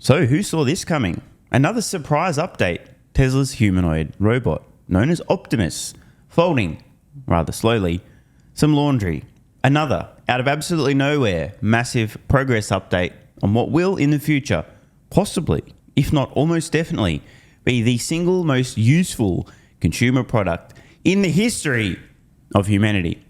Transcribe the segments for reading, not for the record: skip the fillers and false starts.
So who saw this coming? Another surprise update. Tesla's humanoid robot, known as Optimus, folding, rather slowly, some laundry. Another, out of absolutely nowhere, massive progress update on what will in the future, possibly, if not almost definitely, be the single most useful consumer product in the history of humanity.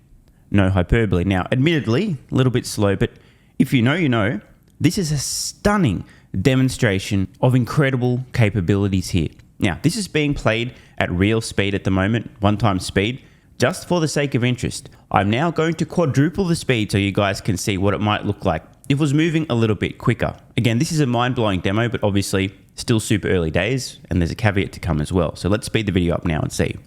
No hyperbole. Now, admittedly, a little bit slow, but if you know, you know. This is a stunning demonstration of incredible capabilities here. Now, this is being played at real speed at the moment, 1x speed, just for the sake of interest. I'm now going to quadruple the speed so you guys can see what it might look like if it was moving a little bit quicker. Again, this is a mind-blowing demo, but obviously still super early days, and there's a caveat to come as well. So let's speed the video up now and see.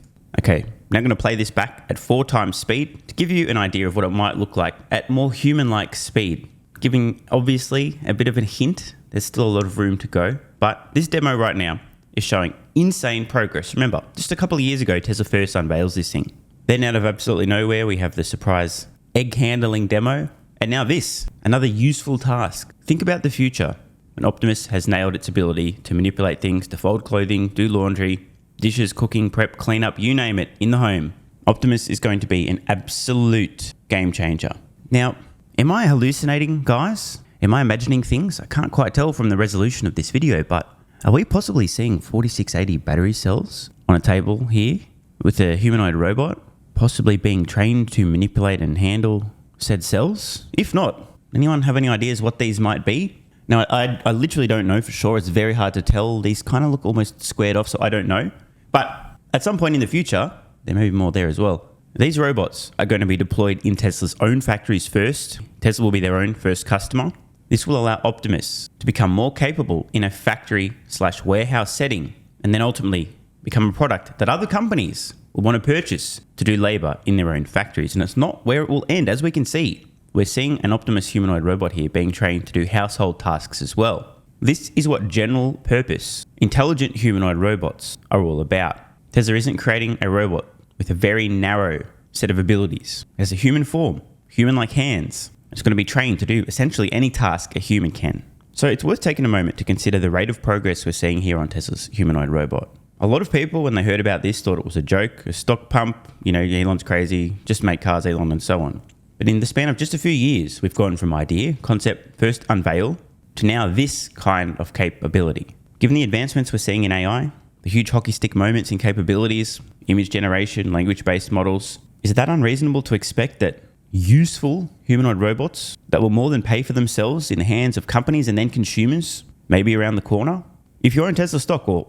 Okay, now I'm going to play this back at 4x speed to give you an idea of what it might look like at more human-like speed. Giving obviously a bit of a hint, there's still a lot of room to go, but this demo right now is showing insane progress. Remember, just a couple of years ago, Tesla first unveils this thing. Then out of absolutely nowhere, we have the surprise egg handling demo, and now this, another useful task. Think about the future when Optimus has nailed its ability to manipulate things, to fold clothing, do laundry, dishes, cooking, prep, clean up, you name it, in the home. Optimus is going to be an absolute game changer. Now, am I hallucinating, guys? Am I imagining things? I can't quite tell from the resolution of this video, but are we possibly seeing 4680 battery cells on a table here with a humanoid robot, possibly being trained to manipulate and handle said cells? If not, anyone have any ideas what these might be? Now, I literally don't know for sure. It's very hard to tell. These kind of look almost squared off, so I don't know. But at some point in the future, there may be more there as well. These robots are going to be deployed in Tesla's own factories first. Tesla will be their own first customer. This will allow Optimus to become more capable in a factory/warehouse setting, and then ultimately become a product that other companies will want to purchase to do labor in their own factories. And it's not where it will end. As we can see, we're seeing an Optimus humanoid robot here being trained to do household tasks as well. This is what general purpose, intelligent humanoid robots are all about. Tesla isn't creating a robot with a very narrow set of abilities. It has a human form, human-like hands. It's going to be trained to do essentially any task a human can. So it's worth taking a moment to consider the rate of progress we're seeing here on Tesla's humanoid robot. A lot of people, when they heard about this, thought it was a joke, a stock pump, Elon's crazy, just make cars, Elon, and so on. But in the span of just a few years, we've gone from idea, concept, first unveil, to now this kind of capability. Given the advancements we're seeing in AI, the huge hockey stick moments in capabilities, image generation, language-based models, is it that unreasonable to expect that useful humanoid robots that will more than pay for themselves in the hands of companies and then consumers may be around the corner? If you own Tesla stock, or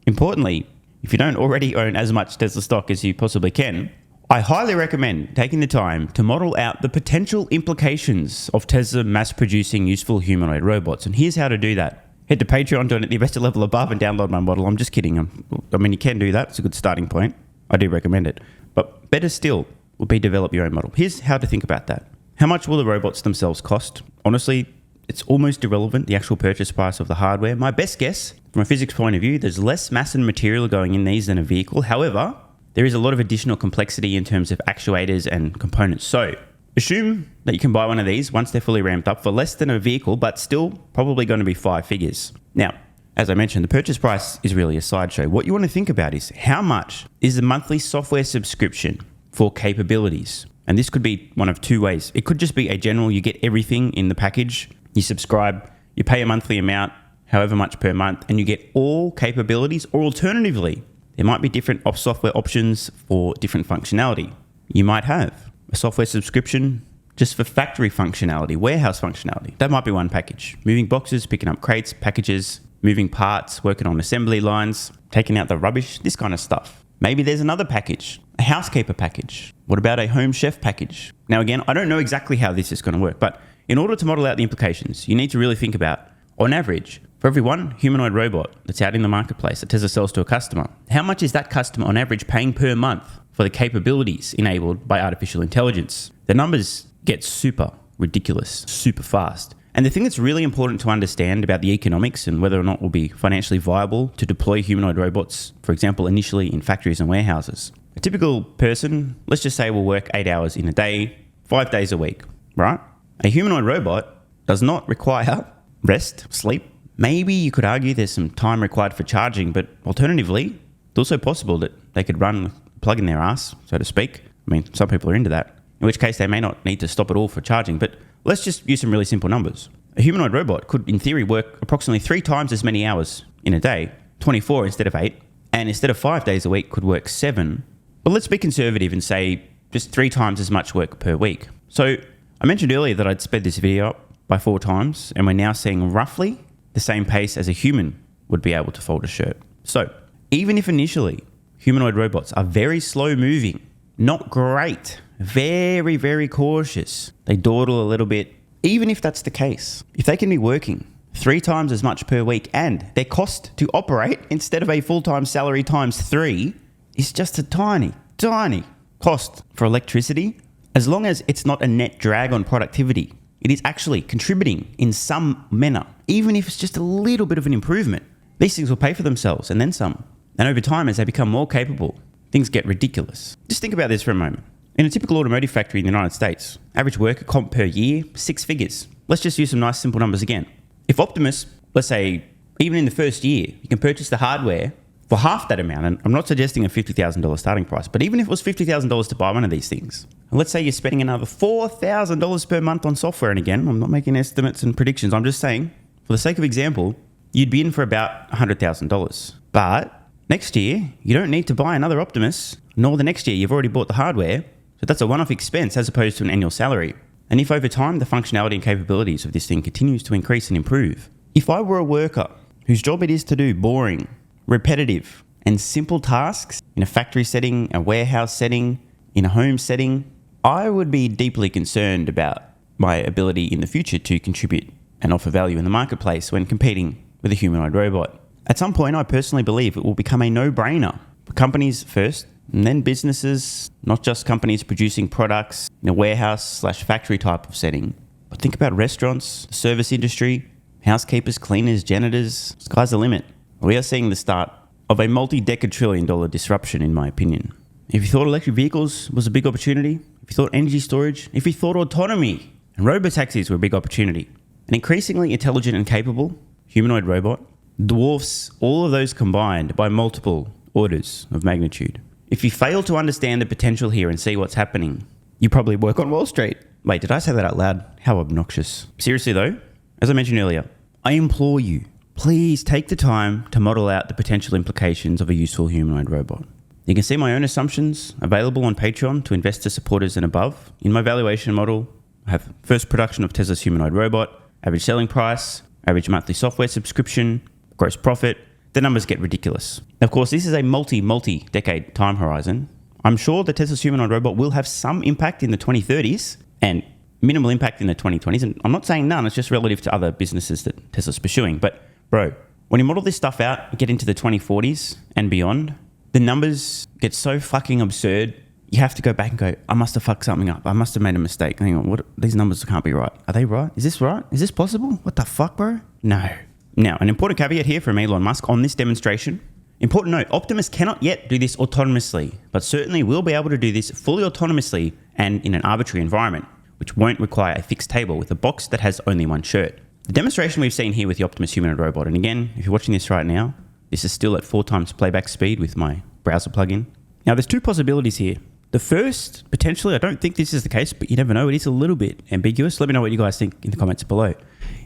importantly, if you don't already own as much Tesla stock as you possibly can, I highly recommend taking the time to model out the potential implications of Tesla mass-producing useful humanoid robots. And here's how to do that. Head to Patreon, join at the investor level above, and download my model. I'm just kidding. You can do that. It's a good starting point. I do recommend it. But better still would be develop your own model. Here's how to think about that. How much will the robots themselves cost? Honestly, it's almost irrelevant, the actual purchase price of the hardware. My best guess, from a physics point of view, there's less mass and material going in these than a vehicle. However, there is a lot of additional complexity in terms of actuators and components. So assume that you can buy one of these once they're fully ramped up for less than a vehicle, but still probably going to be 5 figures. Now, as I mentioned, the purchase price is really a sideshow. What you want to think about is how much is the monthly software subscription for capabilities? And this could be one of two ways. It could just be a general, you get everything in the package, you subscribe, you pay a monthly amount, however much per month, and you get all capabilities. Or alternatively, there might be different software options for different functionality. You might have a software subscription just for factory functionality, warehouse functionality. That might be one package. Moving boxes, picking up crates, packages, moving parts, working on assembly lines, taking out the rubbish, this kind of stuff. Maybe there's another package, a housekeeper package. What about a home chef package? Now again, I don't know exactly how this is going to work, but in order to model out the implications, you need to really think about, on average, for every one humanoid robot that's out in the marketplace that Tesla sells to a customer, how much is that customer on average paying per month for the capabilities enabled by artificial intelligence? The numbers get super ridiculous, super fast. And the thing that's really important to understand about the economics and whether or not it will be financially viable to deploy humanoid robots, for example, initially in factories and warehouses. A typical person, let's just say, will work 8 hours in a day, 5 days a week, right? A humanoid robot does not require rest, sleep, Maybe you could argue there's some time required for charging, but alternatively, it's also possible that they could run with a plug in their ass, so to speak. I mean, some people are into that, in which case they may not need to stop at all for charging. But let's just use some really simple numbers. A humanoid robot could, in theory, work approximately 3 times as many hours in a day, 24 instead of 8, and instead of 5 days a week, could work 7. But let's be conservative and say just 3 times as much work per week. So I mentioned earlier that I'd sped this video up by 4 times, and we're now seeing roughly the same pace as a human would be able to fold a shirt. So even if initially humanoid robots are very slow moving, not great, very, very cautious, they dawdle a little bit, even if that's the case, if they can be working 3 times as much per week and their cost to operate instead of a full-time salary times 3 is just a tiny, tiny cost for electricity, as long as it's not a net drag on productivity, it is actually contributing in some manner, even if it's just a little bit of an improvement. These things will pay for themselves and then some. And over time, as they become more capable, things get ridiculous. Just think about this for a moment. In a typical automotive factory in the United States, average worker comp per year, 6 figures. Let's just use some nice simple numbers again. If Optimus, let's say, even in the first year, you can purchase the hardware for half that amount, and I'm not suggesting a $50,000 starting price, but even if it was $50,000 to buy one of these things, and let's say you're spending another $4,000 per month on software, and again, I'm not making estimates and predictions, I'm just saying, for the sake of example, you'd be in for about $100,000. But next year, you don't need to buy another Optimus, nor the next year, you've already bought the hardware, so that's a one-off expense as opposed to an annual salary. And if over time, the functionality and capabilities of this thing continues to increase and improve, if I were a worker whose job it is to do boring, repetitive, and simple tasks in a factory setting, a warehouse setting, in a home setting, I would be deeply concerned about my ability in the future to contribute and offer value in the marketplace when competing with a humanoid robot. At some point, I personally believe it will become a no-brainer for companies first, and then businesses, not just companies producing products in a warehouse/factory type of setting, but think about restaurants, the service industry, housekeepers, cleaners, janitors. Sky's the limit. We are seeing the start of a multi-decade trillion-dollar disruption, in my opinion. If you thought electric vehicles was a big opportunity, if you thought energy storage, if you thought autonomy and robotaxis were a big opportunity, an increasingly intelligent and capable humanoid robot dwarfs all of those combined by multiple orders of magnitude. If you fail to understand the potential here and see what's happening, you probably work on Wall Street. Wait, did I say that out loud? How obnoxious. Seriously though, as I mentioned earlier, I implore you, please take the time to model out the potential implications of a useful humanoid robot. You can see my own assumptions available on Patreon to investor supporters and above. In my valuation model, I have first production of Tesla's humanoid robot, average selling price, average monthly software subscription, gross profit. The numbers get ridiculous. Of course, this is a multi-decade time horizon. I'm sure the Tesla's humanoid robot will have some impact in the 2030s and minimal impact in the 2020s. And I'm not saying none, it's just relative to other businesses that Tesla's pursuing. But bro, when you model this stuff out, get into the 2040s and beyond, the numbers get so fucking absurd. You have to go back and go, I must have fucked something up. I must have made a mistake. Hang on, these numbers can't be right. Are they right? Is this right? Is this possible? What the fuck, bro? No. Now, an important caveat here from Elon Musk on this demonstration. Important note, Optimus cannot yet do this autonomously, but certainly will be able to do this fully autonomously and in an arbitrary environment, which won't require a fixed table with a box that has only one shirt. The demonstration we've seen here with the Optimus humanoid robot, and again, if you're watching this right now, this is still at 4 times playback speed with my browser plugin. Now, there's 2 possibilities here. The first, potentially, I don't think this is the case, but you never know, it is a little bit ambiguous. Let me know what you guys think in the comments below.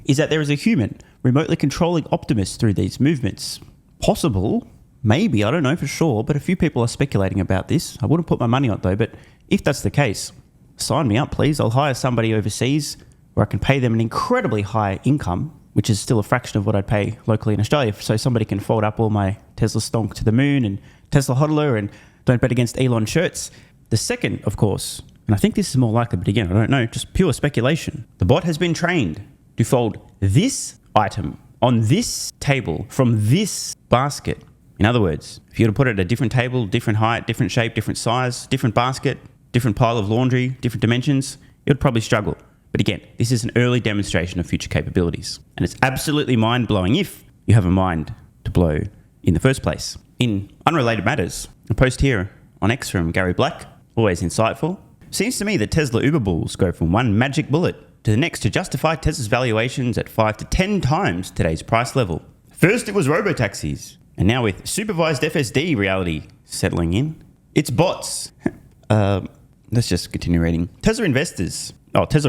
Is that there is a human remotely controlling Optimus through these movements. Possible, maybe, I don't know for sure, but a few people are speculating about this. I wouldn't put my money on it though, but if that's the case, sign me up please. I'll hire somebody overseas where I can pay them an incredibly high income, which is still a fraction of what I'd pay locally in Australia, so somebody can fold up all my Tesla stonk to the moon and Tesla hodler and don't bet against Elon shirts. The second, of course, and I think this is more likely, but again, I don't know, just pure speculation. The bot has been trained to fold this item on this table from this basket. In other words, if you were to put it at a different table, different height, different shape, different size, different basket, different pile of laundry, different dimensions, it would probably struggle. But again, this is an early demonstration of future capabilities. And it's absolutely mind-blowing if you have a mind to blow in the first place. In unrelated matters, a post here on X from Gary Black, always insightful. Seems to me that Tesla Uber bulls go from one magic bullet to the next to justify Tesla's valuations at 5 to 10 times today's price level. First it was robotaxis, and now with supervised FSD reality settling in, it's bots. Let's just continue reading. Tesla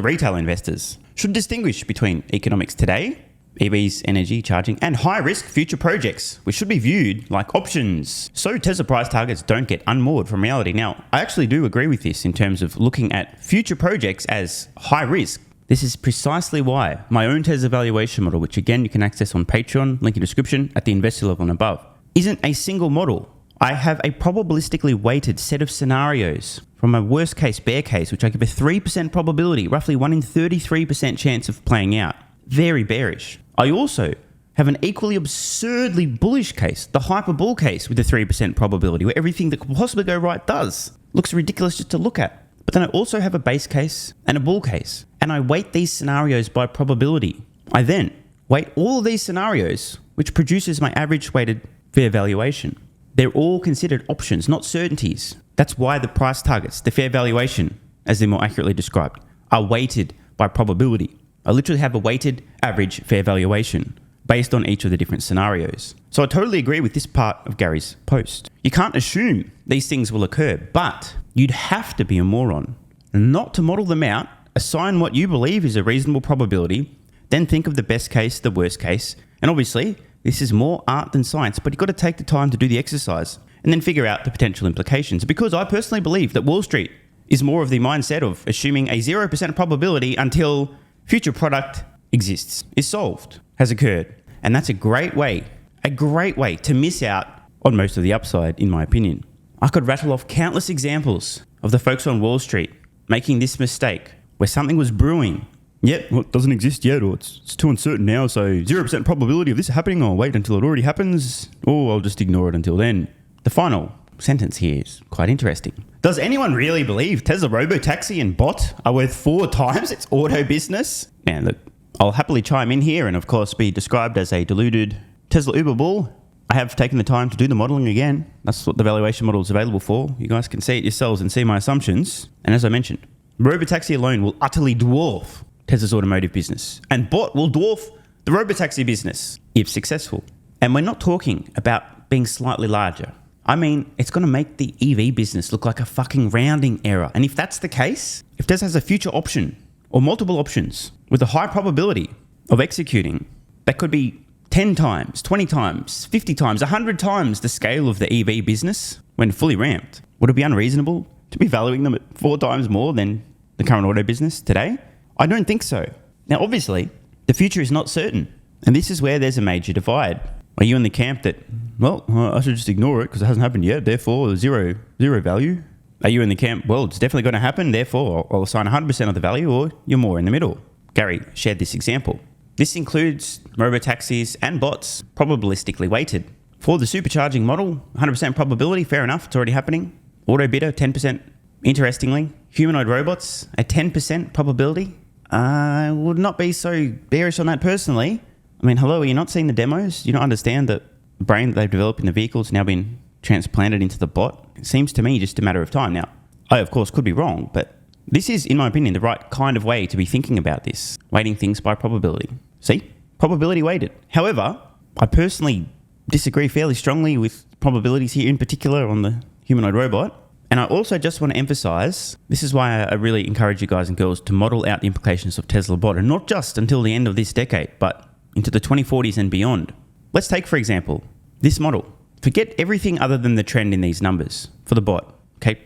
retail investors should distinguish between economics today, EVs, energy, charging, and high-risk future projects, which should be viewed like options. So Tesla price targets don't get unmoored from reality. Now, I actually do agree with this in terms of looking at future projects as high risk. This is precisely why my own Tesla valuation model, which again you can access on Patreon, link in description, at the investor level and above, isn't a single model. I have a probabilistically weighted set of scenarios from a worst case bear case, which I give a 3% probability, roughly 1 in 33% chance of playing out. Very bearish. I also have an equally absurdly bullish case, the hyper bull case with a 3% probability, where everything that could possibly go right does. Looks ridiculous just to look at. But then I also have a base case and a bull case, and I weight these scenarios by probability. I then weight all of these scenarios, which produces my average weighted fair valuation. They're all considered options, not certainties. That's why the price targets, the fair valuation, as they're more accurately described, are weighted by probability. I literally have a weighted average fair valuation based on each of the different scenarios. So I totally agree with this part of Gary's post. You can't assume these things will occur, but you'd have to be a moron not to model them out, assign what you believe is a reasonable probability, then think of the best case, the worst case, and obviously this is more art than science, but you've got to take the time to do the exercise and then figure out the potential implications. Because I personally believe that Wall Street is more of the mindset of assuming a 0% probability until future product exists, is solved, has occurred. And that's a great way to miss out on most of the upside, in my opinion. I could rattle off countless examples of the folks on Wall Street making this mistake where something was brewing. Yet, well, it doesn't exist yet, or it's too uncertain now, so 0% probability of this happening, I'll wait until it already happens, or I'll just ignore it until then. The final sentence here is quite interesting. Does anyone really believe Tesla Robotaxi and bot are worth 4 times its auto business? Now, look, I'll happily chime in here and, of course, be described as a deluded Tesla Uber bull. I have taken the time to do the modeling again. That's what the valuation model is available for. You guys can see it yourselves and see my assumptions. And as I mentioned, Robotaxi alone will utterly dwarf Tesla's automotive business, and bot will dwarf the Robotaxi business if successful. And we're not talking about being slightly larger. I mean, it's going to make the EV business look like a fucking rounding error. And if that's the case, if Tesla has a future option or multiple options with a high probability of executing, that could be 10 times, 20 times, 50 times, 100 times the scale of the EV business when fully ramped. Would it be unreasonable to be valuing them at 4 times more than the current auto business today? I don't think so. Now, obviously, the future is not certain. And this is where there's a major divide. Are you in the camp that, well, I should just ignore it because it hasn't happened yet, therefore zero value? Are you in the camp, well, it's definitely going to happen, therefore I'll assign 100% of the value, or you're more in the middle? Gary shared this example. This includes robotaxis and bots, probabilistically weighted. For the supercharging model, 100% probability, fair enough, it's already happening. Auto bidder, 10%. Interestingly, humanoid robots, a 10% probability. I would not be so bearish on that personally. I mean, hello, are you not seeing the demos? Do you not understand that the brain that they've developed in the vehicle has now been transplanted into the bot? It seems to me just a matter of time. Now, I, of course, could be wrong, but this is, in my opinion, the right kind of way to be thinking about this, weighting things by probability. See? Probability weighted. However, I personally disagree fairly strongly with probabilities here, in particular on the humanoid robot. And I also just want to emphasize, this is why I really encourage you guys and girls to model out the implications of Tesla bot, and not just until the end of this decade, but into the 2040s and beyond. Let's take, for example, this model. Forget everything other than the trend in these numbers for the bot. Okay,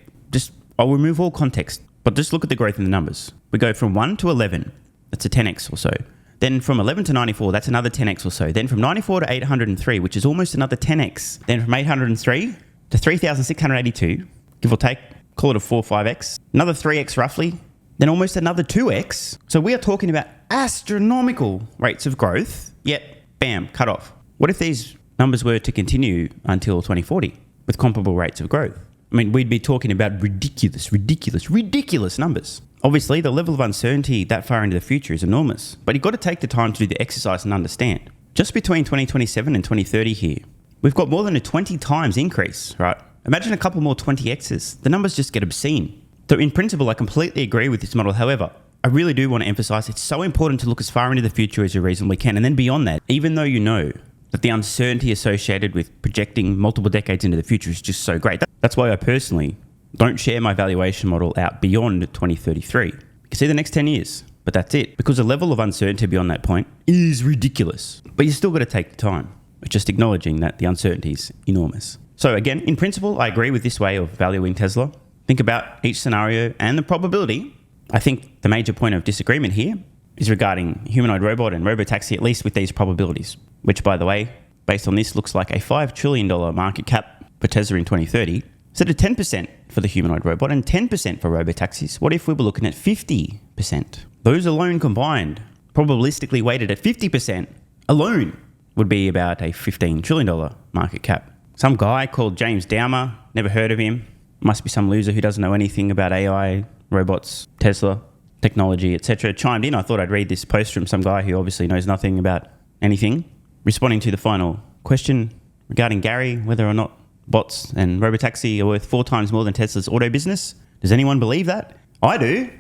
I'll remove all context, but just look at the growth in the numbers. We go from 1 to 11, that's a 10x or so. Then from 11 to 94, that's another 10x or so. Then from 94 to 803, which is almost another 10x. Then from 803 to 3,682, give or take, call it a 4 or 5x. Another 3x roughly. Then almost another 2x. So we are talking about astronomical rates of growth, yet, bam, cut off. What if these numbers were to continue until 2040 with comparable rates of growth? I mean, we'd be talking about ridiculous numbers. Obviously, the level of uncertainty that far into the future is enormous, but you've got to take the time to do the exercise and understand. Just between 2027 and 2030 here, we've got more than a 20 times increase, right? Imagine a couple more 20x's. The numbers just get obscene. So in principle, I completely agree with this model. However, I really do want to emphasize it's so important to look as far into the future as you reasonably can. And then beyond that, even though you know that the uncertainty associated with projecting multiple decades into the future is just so great. That's why I personally don't share my valuation model out beyond 2033. You can see the next 10 years, but that's it. Because the level of uncertainty beyond that point is ridiculous. But you still got to take the time. It's just acknowledging that the uncertainty is enormous. So again, in principle, I agree with this way of valuing Tesla. Think about each scenario and the probability. I think the major point of disagreement here is regarding humanoid robot and robotaxi, at least with these probabilities, which, by the way, based on this, looks like a $5 trillion market cap for Tesla in 2030. Instead of 10% for the humanoid robot and 10% for robotaxis, what if we were looking at 50%? Those alone combined, probabilistically weighted at 50% alone, would be about a $15 trillion market cap. Some guy called James Dowmer, never heard of him. Must be some loser who doesn't know anything about AI, robots, Tesla, technology, etc. chimed in. I thought I'd read this post from some guy who obviously knows nothing about anything, responding to the final question regarding Gary, whether or not bots and robotaxi are worth 4 times more than Tesla's auto business. Does anyone believe that? I do,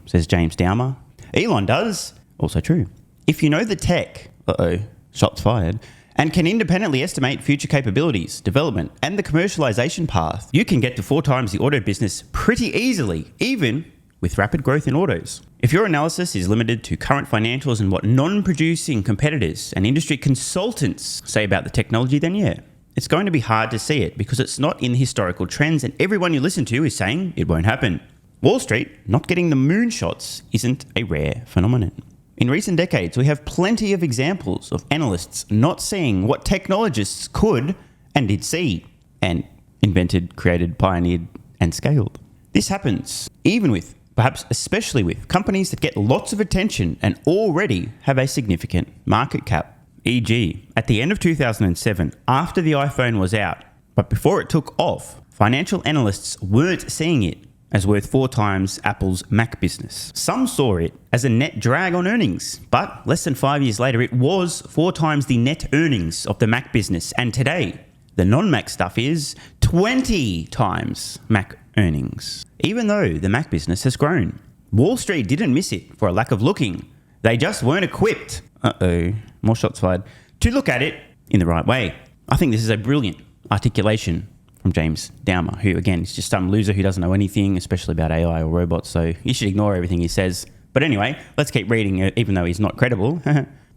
says James Dowmer. Elon does. Also true. If you know the tech, shots fired, and can independently estimate future capabilities, development, and the commercialization path, you can get to 4 times the auto business pretty easily, even with rapid growth in autos. If your analysis is limited to current financials and what non-producing competitors and industry consultants say about the technology, then yeah, it's going to be hard to see it because it's not in the historical trends and everyone you listen to is saying it won't happen. Wall Street not getting the moonshots isn't a rare phenomenon. In recent decades, we have plenty of examples of analysts not seeing what technologists could and did see, and invented, created, pioneered, and scaled. This happens even with, perhaps especially with, companies that get lots of attention and already have a significant market cap. E.g., at the end of 2007, after the iPhone was out, but before it took off, financial analysts weren't seeing it as worth 4 times Apple's Mac business. Some saw it as a net drag on earnings, but less than 5 years later, it was 4 times the net earnings of the Mac business. And today, the non-Mac stuff is 20 times Mac earnings. Even though the Mac business has grown, Wall Street didn't miss it for a lack of looking. They just weren't equipped, more shots fired, to look at it in the right way. I think this is a brilliant articulation from James Dowmer, who again is just some loser who doesn't know anything, especially about AI or robots, so you should ignore everything he says. But anyway, let's keep reading it, even though he's not credible.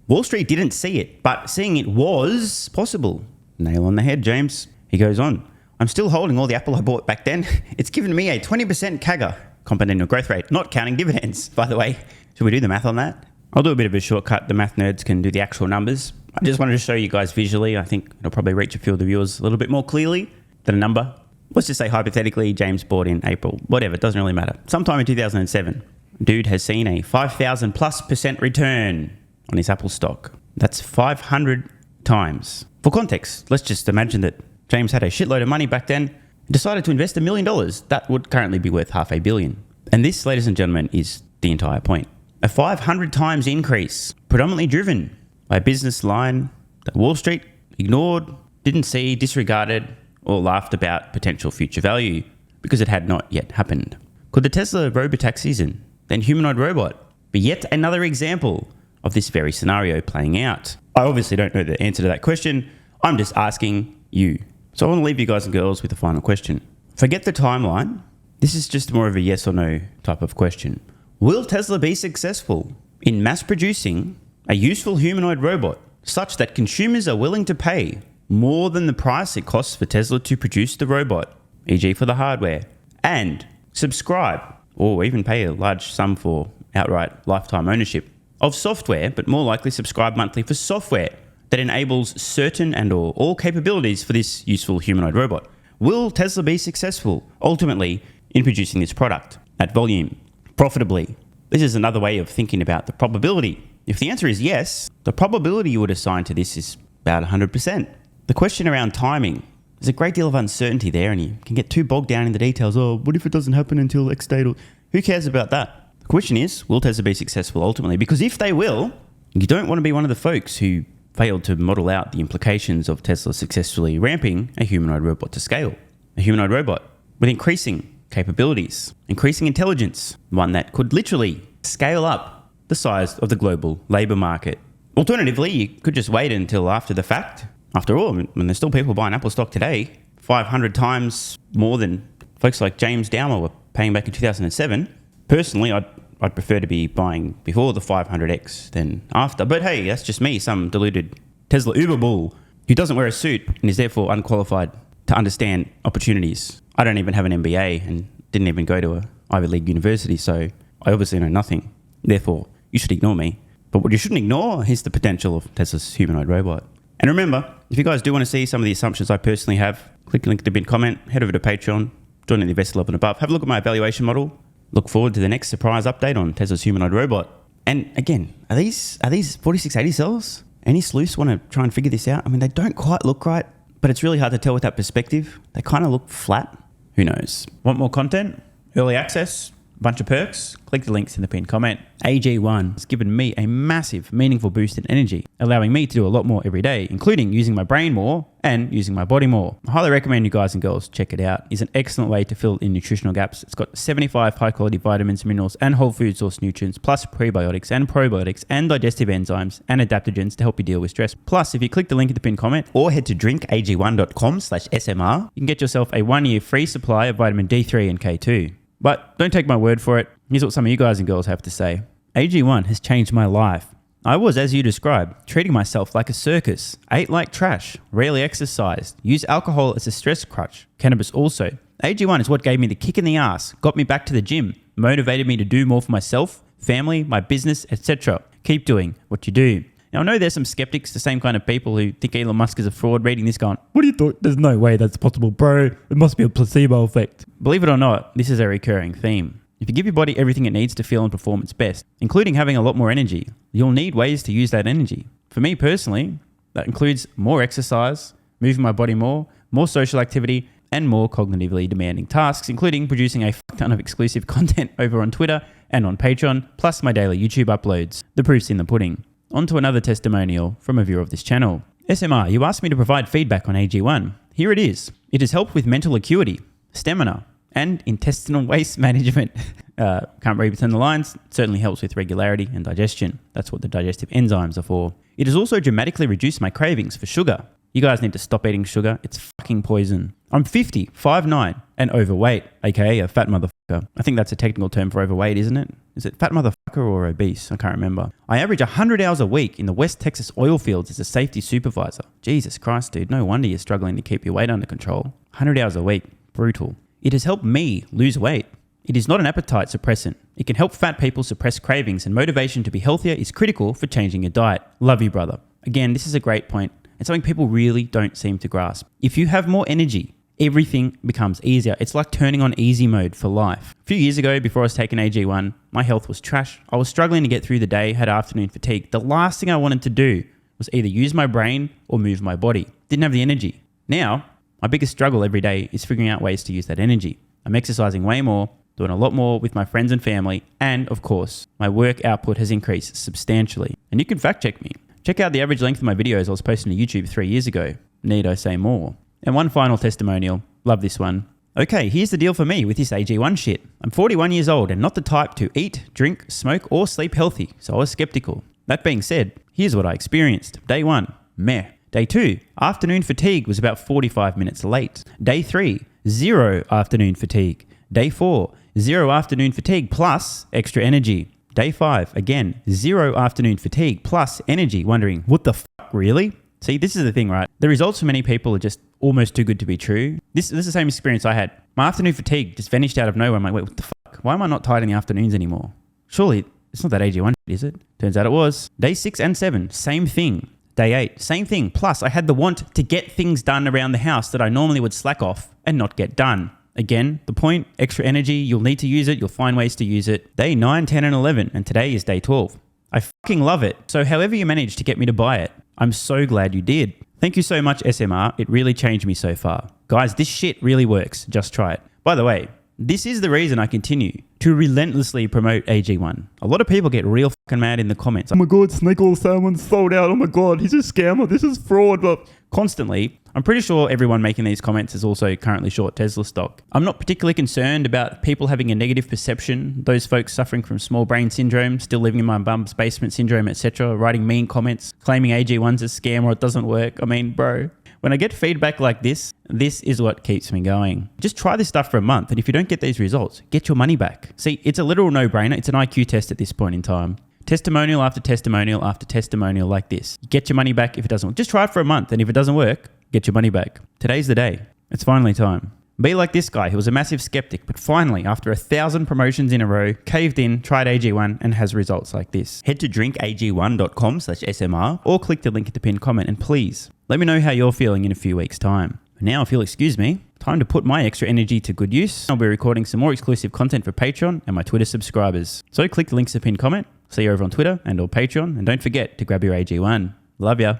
Wall Street didn't see it, but seeing it was possible. Nail on the head, James. He goes on, I'm still holding all the Apple I bought back then. It's given me a 20% CAGR, compound annual growth rate, not counting dividends, by the way. Should we do the math on that? I'll do a bit of a shortcut. The math nerds can do the actual numbers. I just wanted to show you guys visually. I think it'll probably reach a few of the viewers a little bit more clearly than a number. Let's just say hypothetically James bought in April. Whatever, it doesn't really matter. Sometime in 2007, dude has seen a 5,000+% return on his Apple stock. That's 500 times. For context, let's just imagine that James had a shitload of money back then and decided to invest $1 million. That would currently be worth $500 million. And this, ladies and gentlemen, is the entire point. A 500 times increase, predominantly driven by a business line that Wall Street ignored, didn't see, disregarded, or laughed about potential future value because it had not yet happened. Could the Tesla robotaxis and then humanoid robot be yet another example of this very scenario playing out? I obviously don't know the answer to that question. I'm just asking you. So I want to leave you guys and girls with a final question. Forget the timeline. This is just more of a yes or no type of question. Will Tesla be successful in mass producing a useful humanoid robot such that consumers are willing to pay more than the price it costs for Tesla to produce the robot, e.g. for the hardware, and subscribe or even pay a large sum for outright lifetime ownership of software, but more likely subscribe monthly for software that enables certain and or all capabilities for this useful humanoid robot? Will Tesla be successful ultimately in producing this product at volume, profitably? This is another way of thinking about the probability. If the answer is yes, the probability you would assign to this is about 100%. The question around timing, there's a great deal of uncertainty there and you can get too bogged down in the details. Oh, what if it doesn't happen until X date? Who cares about that? The question is, will Tesla be successful ultimately? Because if they will, you don't want to be one of the folks who failed to model out the implications of Tesla successfully ramping a humanoid robot to scale. A humanoid robot with increasing capabilities, increasing intelligence, one that could literally scale up the size of the global labour market. Alternatively, you could just wait until after the fact. After all, when there's still people buying Apple stock today, 500 times more than folks like James Downer were paying back in 2007. Personally, I'd prefer to be buying before the 500x than after. But hey, that's just me, some deluded Tesla Uber bull who doesn't wear a suit and is therefore unqualified to understand opportunities. I don't even have an MBA and didn't even go to a Ivy League university, so I obviously know nothing. Therefore, you should ignore me. But what you shouldn't ignore is the potential of Tesla's humanoid robot. And remember, if you guys do want to see some of the assumptions I personally have, click the link in the pinned comment, head over to Patreon, join the investor level and above, have a look at my valuation model. Look forward to the next surprise update on Tesla's humanoid robot. And again, are these 4680 cells? Any sleuths want to try and figure this out? I mean, they don't quite look right, but it's really hard to tell with that perspective. They kind of look flat. Who knows? Want more content? Early access? Bunch of perks? Click the links in the pinned comment. AG1 has given me a massive, meaningful boost in energy, allowing me to do a lot more every day, including using my brain more and using my body more. I highly recommend you guys and girls check it out. It's an excellent way to fill in nutritional gaps. It's got 75 high-quality vitamins, minerals, and whole food source nutrients, plus prebiotics and probiotics and digestive enzymes and adaptogens to help you deal with stress. Plus, if you click the link in the pinned comment or head to drinkag1.com/SMR, you can get yourself a 1-year free supply of vitamin D3 and K2. But don't take my word for it. Here's what some of you guys and girls have to say. AG1 has changed my life. I was, as you described, treating myself like a circus, ate like trash, rarely exercised, used alcohol as a stress crutch, cannabis also. AG1 is what gave me the kick in the ass, got me back to the gym, motivated me to do more for myself, family, my business, etc. Keep doing what you do. Now, I know there's some skeptics, the same kind of people who think Elon Musk is a fraud, reading this going, what do you thought? There's no way that's possible, bro. It must be a placebo effect. Believe it or not, this is a recurring theme. If you give your body everything it needs to feel and perform its best, including having a lot more energy, you'll need ways to use that energy. For me personally, that includes more exercise, moving my body more social activity, and more cognitively demanding tasks, including producing a fuck ton of exclusive content over on Twitter and on Patreon, plus my daily YouTube uploads. The proof's in the pudding. On to another testimonial from a viewer of this channel. SMR, you asked me to provide feedback on AG1. Here it is. It has helped with mental acuity, stamina, and intestinal waste management. Can't read between the lines. Certainly helps with regularity and digestion. That's what the digestive enzymes are for. It has also dramatically reduced my cravings for sugar. You guys need to stop eating sugar. It's fucking poison. I'm 50, 5'9", and overweight, aka a fat motherfucker. I think that's a technical term for overweight, isn't it? Is it fat motherfucker or obese? I can't remember. I average 100 hours a week in the West Texas oil fields as a safety supervisor. Jesus Christ, dude. No wonder you're struggling to keep your weight under control. 100 hours a week. Brutal. It has helped me lose weight. It is not an appetite suppressant. It can help fat people suppress cravings, and motivation to be healthier is critical for changing your diet. Love you, brother. Again, this is a great point and something people really don't seem to grasp. If you have more energy, everything becomes easier. It's like turning on easy mode for life. A few years ago, before I was taking AG1, my health was trash. I was struggling to get through the day, had afternoon fatigue. The last thing I wanted to do was either use my brain or move my body. Didn't have the energy. Now, my biggest struggle every day is figuring out ways to use that energy. I'm exercising way more, doing a lot more with my friends and family, and of course, my work output has increased substantially. And you can fact check me. Check out the average length of my videos I was posting to YouTube 3 years ago. Need I say more? And one final testimonial. Love this one. Okay, here's the deal for me with this AG1 shit. I'm 41 years old and not the type to eat, drink, smoke, or sleep healthy, so I was skeptical. That being said, here's what I experienced. Day 1, meh. Day 2, afternoon fatigue was about 45 minutes late. Day 3, 0 afternoon fatigue. Day 4, 0 afternoon fatigue plus extra energy. Day 5, again, 0 afternoon fatigue plus energy, wondering, what the fuck, really? See, this is the thing, right? The results for many people are just almost too good to be true. This is the same experience I had. My afternoon fatigue just vanished out of nowhere. I'm like, wait, what the fuck? Why am I not tired in the afternoons anymore? Surely, it's not that AG1, is it? Turns out it was. Day 6 and 7, same thing. Day 8, same thing. Plus, I had the want to get things done around the house that I normally would slack off and not get done. Again, the point, extra energy, you'll need to use it, you'll find ways to use it. Day 9, 10, and 11, and today is day 12. I fucking love it. So however you managed to get me to buy it, I'm so glad you did. Thank you so much, SMR. It really changed me so far. Guys, this shit really works. Just try it. By the way, this is the reason I continue to relentlessly promote AG1. A lot of people get real fucking mad in the comments. Oh my God, snake oil salmon sold out. Oh my God, he's a scammer. This is fraud. But constantly, I'm pretty sure everyone making these comments is also currently short Tesla stock. I'm not particularly concerned about people having a negative perception, those folks suffering from small brain syndrome, still living in my bum's basement syndrome, etc., writing mean comments, claiming AG1's a scam or it doesn't work. I mean, bro, when I get feedback like this is what keeps me going. Just try this stuff for a month, and if you don't get these results, get your money back. See, it's a literal no-brainer. It's an IQ test at this point in time. Testimonial after testimonial after testimonial like this. Get your money back if it doesn't work. Just try it for a month, and if it doesn't work, get your money back. Today's the day. It's finally time. Be like this guy who was a massive skeptic, but finally, after 1,000 promotions in a row, caved in, tried AG1, and has results like this. Head to drinkag1.com/SMR or click the link in the pinned comment, and please, let me know how you're feeling in a few weeks' time. Now, if you'll excuse me, time to put my extra energy to good use. I'll be recording some more exclusive content for Patreon and my Twitter subscribers. So click the links in the pinned comment, see you over on Twitter and or Patreon, and don't forget to grab your AG1. Love ya.